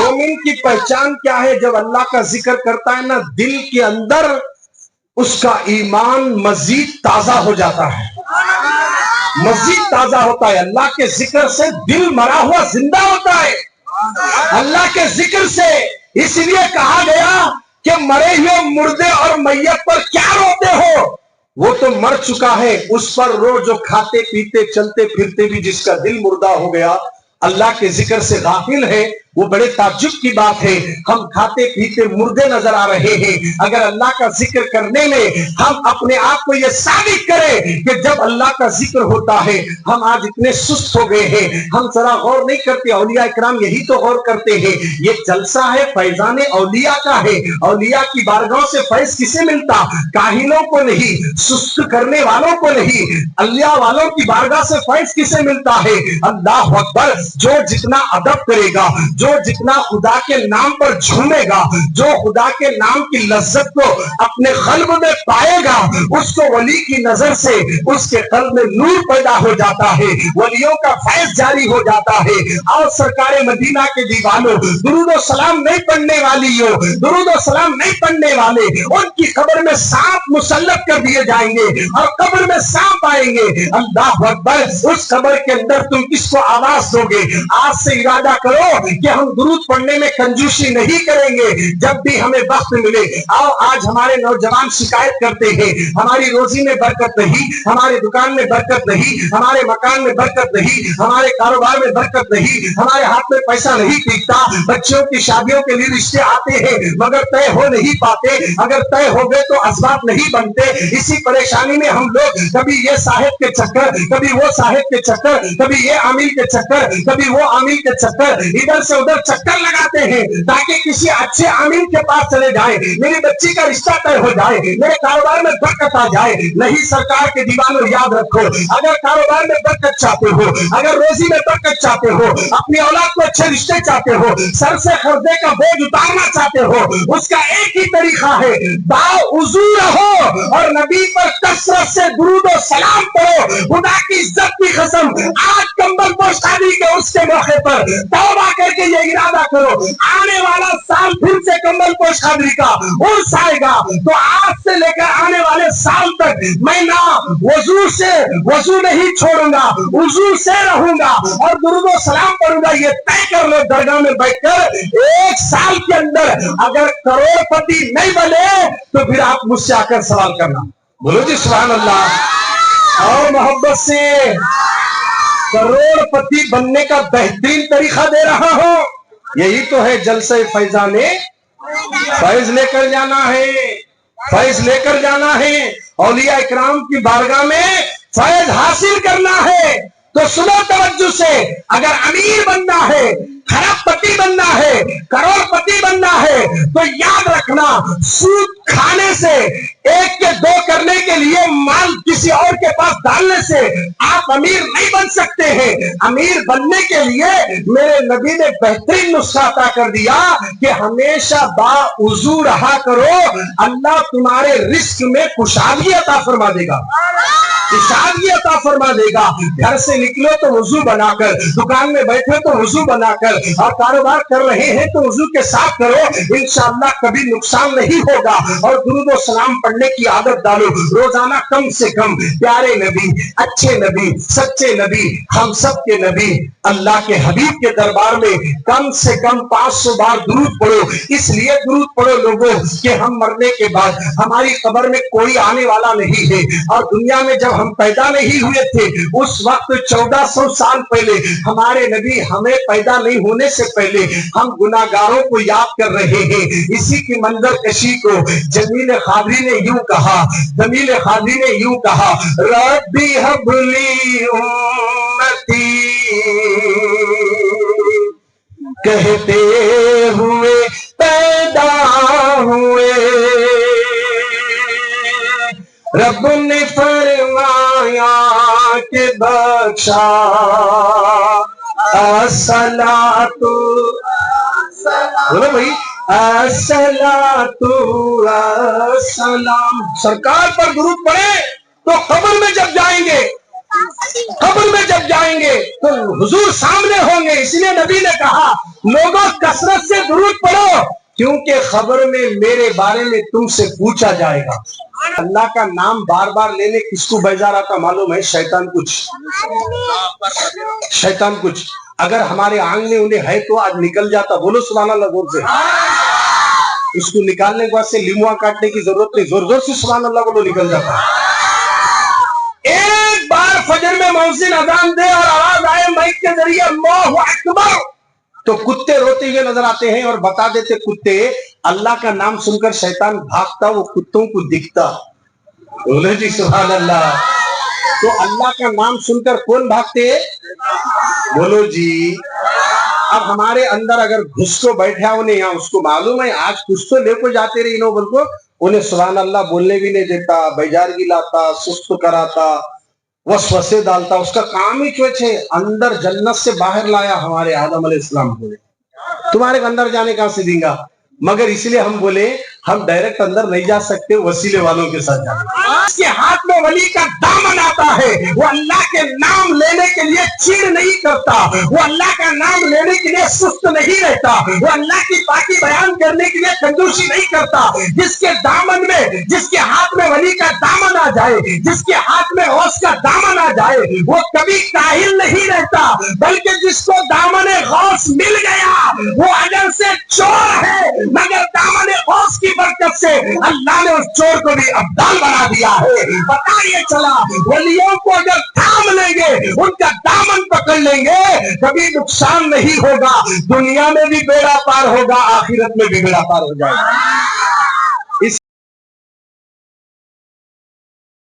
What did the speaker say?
مومن کی پہچان کیا ہے؟ جب اللہ کا ذکر کرتا ہے نا دل کے اندر اس کا ایمان مزید تازہ ہو جاتا ہے، مزید تازہ ہوتا ہے۔ اللہ کے ذکر سے دل مرا ہوا زندہ ہوتا ہے، اللہ کے ذکر سے۔ اس لیے کہا گیا کہ مرے ہوئے مردے اور میت پر کیا روتے ہو، وہ تو مر چکا ہے، اس پر رو جو کھاتے پیتے چلتے پھرتے بھی جس کا دل مردہ ہو گیا، اللہ کے ذکر سے غافل ہے۔ وہ بڑے تعجب کی بات ہے، ہم کھاتے پیتے مردے نظر آ رہے ہیں، اگر اللہ کا ذکر کرنے میں ہم اپنے آپ کو یہ ثابت کریں کہ جب اللہ کا ذکر ہوتا ہے ہم آج اتنے سست ہو گئے ہیں، ہم ذرا غور نہیں کرتے۔ اولیاء اکرام یہی تو غور کرتے ہیں، یہ جلسہ ہے فیضان اولیاء کا ہے، اولیاء کی بارگاہ سے فیض کسے ملتا؟ کاہلوں کو نہیں، سست کرنے والوں کو نہیں، اولیاء والوں کی بارگاہ سے فیض کسے ملتا ہے؟ اللہ اکبر! جو جتنا ادب کرے گا، جو جتنا خدا کے نام پر جھومے گا، جو خدا کے نام کی لذت کو اپنے قلب میں پائے گا، اس کو ولی کی نظر سے اس کے قلب میں نور پیدا ہو جاتا ہے، ولیوں کا فیض جاری ہو جاتا ہے۔ اور سرکار مدینہ کے دیوانوں، درود و سلام نہیں پڑھنے والیوں، درود و سلام نہیں پڑھنے والے، ان کی قبر میں سانپ مسلط کر دیے جائیں گے اور قبر میں سانپ آئیں گے۔ اللہ اکبر! اس قبر کے اندر تم کس کو آواز دو گے؟ آج سے ارادہ کرو کہ ہم درود پڑھنے میں کنجوسی نہیں کریں گے، جب بھی ہمیں وقت ملے۔ آج ہمارے نوجوان شکایت کرتے ہیں، ہماری روزی میں برکت نہیں، ہمارے دکان میں برکت نہیں، ہمارے مکان میں برکت نہیں، ہمارے کاروبار میں برکت نہیں، ہمارے ہاتھ میں پیسہ نہیں ٹکتا، بچوں کی شادیوں کے لیے رشتے آتے ہیں مگر طے ہو نہیں پاتے، اگر طے ہو گئے تو اسباب نہیں بنتے۔ اسی پریشانی میں ہم لوگ کبھی یہ صاحب کے چکر، کبھی وہ صاحب کے چکر، کبھی یہ عامل کے چکر، کبھی وہ عامل کے چکر، ادھر سے ادھر چکر لگاتے ہیں تاکہ کسی اچھے عامل کے پاس چلے جائیں، میری بچی کا رشتہ طے ہو جائے، میرے کاروبار میں برکت آ جائے۔ نہیں، سرکار کے دیوانوں یاد رکھو، اگر کاروبار میں برکت چاہتے ہو، اگر روزی میں برکت چاہتے ہو، اپنی اولاد کو اچھے رشتے چاہتے ہو، سر سے قرضے کا بوجھ اتارنا چاہتے ہو، اس کا ایک ہی طریقہ ہے، باوضو رہو اور نبی پر کثرت سے درود و سلام پڑھو۔ خدا کی عزت کی قسم، آج کمبل پوش شادی کے اس کے موقع پر توبہ کر کے یہ ارادہ کرو، آنے والا سال پھر سے کمبل پوش قادری کا عرس آئے گا، تو آج سے لے کر آنے والے سال تک میں نہ وضو نہیں چھوڑوں گا، وضو سے رہوں گا اور درود و سلام پڑھوں گا۔ یہ طے کر لو درگاہ میں بیٹھ کر، ایک سال کے اندر اگر کروڑ پتی نہیں بنے تو پھر آپ مجھ سے آ کر سوال کرنا۔ بولو جی سبحان اللہ، اور محبت سے کروڑ پتی بننے کا بہترین طریقہ دے رہا ہوں۔ یہی تو ہے جلسہ فیضان، فیض لے کر جانا ہے، فیض لے کر جانا ہے، اولیاء اکرام کی بارگاہ میں فیض حاصل کرنا ہے۔ تو سنو توجہ سے، اگر امیر بننا ہے، کھرب پتی بننا ہے، کروڑ پتی بننا ہے، تو یاد رکھنا سود کھانے سے، ایک کے دو کرنے کے لیے مال کسی اور کے پاس ڈالنے سے آپ امیر نہیں بن سکتے ہیں۔ امیر بننے کے لیے میرے نبی نے بہترین نسخہ عطا کر دیا کہ ہمیشہ باوضو رہا کرو، اللہ تمہارے رزق میں کشادگی عطا فرما دے گا، کشادگی عطا فرما دے گا۔ گھر سے نکلو تو وضو بنا کر، دکان میں بیٹھے تو وضو بنا کر، اور کاروبار کر رہے ہیں تو وضو کے ساتھ کرو، انشاءاللہ کبھی نقصان نہیں ہوگا۔ اور درود و سلام پڑھنے کی عادت ڈالو، روزانہ کم سے کم پیارے نبی، اچھے نبی، سچے نبی، ہم سب کے نبی اللہ کے حبیب کے دربار میں کم سے کم 500 بار درود پڑھو۔ اس لیے درود پڑھو لوگوں کہ ہم مرنے کے بعد ہماری قبر میں کوئی آنے والا نہیں ہے، اور دنیا میں جب ہم پیدا نہیں ہوئے تھے اس وقت 1400 سال پہلے ہمارے نبی ہمیں پیدا نہیں ہونے سے پہلے ہم گناہگاروں کو یاد کر رہے ہیں۔ اسی کی منظر کشی کو جمیل قادری نے یوں کہا، جمیل قادری نے یوں کہا، ربی حب لی امتی کہتے ہوئے پیدا ہوئے، رب نے فرمایا کہ بخشا الصلاۃ، بولو بھائی الصلاۃ والسلام، سرکار پر درود پڑھے تو قبر میں جب جائیں گے، قبر میں جب جائیں جائیں گے تو حضور سامنے ہوں گے. اس لیے نبی نے کہا لوگوں کثرت سے درود پڑھو کیونکہ خبر میں میرے بارے میں تم سے پوچھا جائے گا. اللہ کا نام بار بار لینے کس کو بیزار آتا معلوم ہے؟ شیطان کچھ اگر ہمارے آنگ میں انہیں ہے تو آج نکل جاتا. بولو سبحان اللہ زور سے. اس کو نکالنے کے بعد سے لیموا کاٹنے کی ضرورت نہیں, زور زور سے سبحان اللہ بولو نکل جاتا. ایک بار فجر میں مؤذن اذان دے اور آواز آئے مائک کے ذریعے اللہ اکبر تو کتے روتے ہوئے نظر آتے ہیں اور بتا دیتے کتے اللہ کا نام سن کر شیطان بھاگتا وہ کتوں کو دکھتا. بولے جی سبحان اللہ. تو اللہ کا نام سن کر کون بھاگتے؟ بولو جی. اب ہمارے اندر اگر گھس کو بیٹھا انہیں یہاں اس کو معلوم ہے آج کچھ تو لے کو جاتے رہی انہوں بول کو انہیں سبحان اللہ بولنے بھی نہیں دیتا, بیجارگی لاتا, سست کراتا, وسوسے ڈالتا. اس کا کام ہی کچھ ہے. اندر جنت سے باہر لایا ہمارے آدم علیہ السلام کو, تمہارے اندر جانے کہاں سے دیں گا. مگر اس لیے ہم بولے ہم ڈائریکٹ اندر نہیں جا سکتے, وسیلے والوں کے ساتھ جانے. اس کے ہاتھ میں ولی کا دامن آتا ہے, وہ اللہ کے نام لینے کے لیے چیڑ نہیں کرتا, وہ اللہ کا نام لینے کے لیے سست نہیں رہتا, وہ اللہ کی پاکی بیان کرنے کے لیے کنجوسی نہیں کرتا. جس کے دامن میں جس کے ہاتھ میں ولی کا دامن آ جائے, جس کے ہاتھ میں غوث کا دامن آ جائے وہ کبھی کاہل نہیں رہتا, بلکہ جس کو دامن غوث مل گیا وہ اجر سے چور ہے مگر دامن غوث کی برکت سے اللہ نے اس چور کو بھی ابدال بنا دیا ہے. پتا یہ چلا ولیوں کو اگر تھام لیں گے ان کا دامن پکڑ لیں گے کبھی نقصان نہیں ہوگا, دنیا میں بھی بیڑا پار ہوگا, آخرت میں بھی بیڑا پار ہو جائے گا.